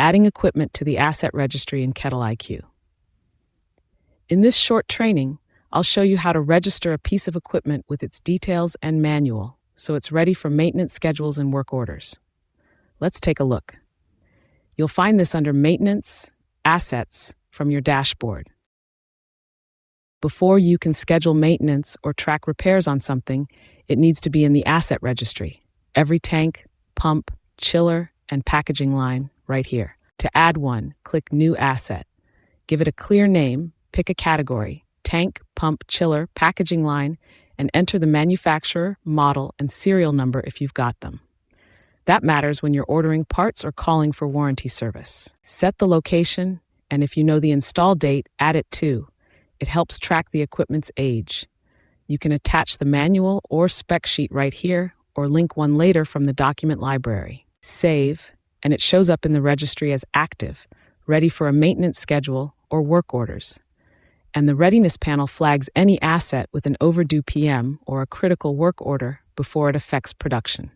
adding equipment to the asset registry in KettleiQ. In this short training, I'll show you how to register a piece of equipment with its details and manual, so it's ready for maintenance schedules and work orders. Let's take a look. You'll find this under Maintenance, Assets from your dashboard. Before you can schedule maintenance or track repairs on something, it needs to be in the asset registry. Every tank, pump, chiller, and packaging line right here. To add one, click New Asset. Give it a clear name, pick a category, tank, pump, chiller, packaging line, and enter the manufacturer, model, and serial number if you've got them. That matters when you're ordering parts or calling for warranty service. Set the location, and if you know the install date, add it too. It helps track the equipment's age. You can attach the manual or spec sheet right here, or link one later from the document library. Save, and it shows up in the registry as active, ready for a maintenance schedule or work orders. And the readiness panel flags any asset with an overdue PM or a critical work order before it affects production.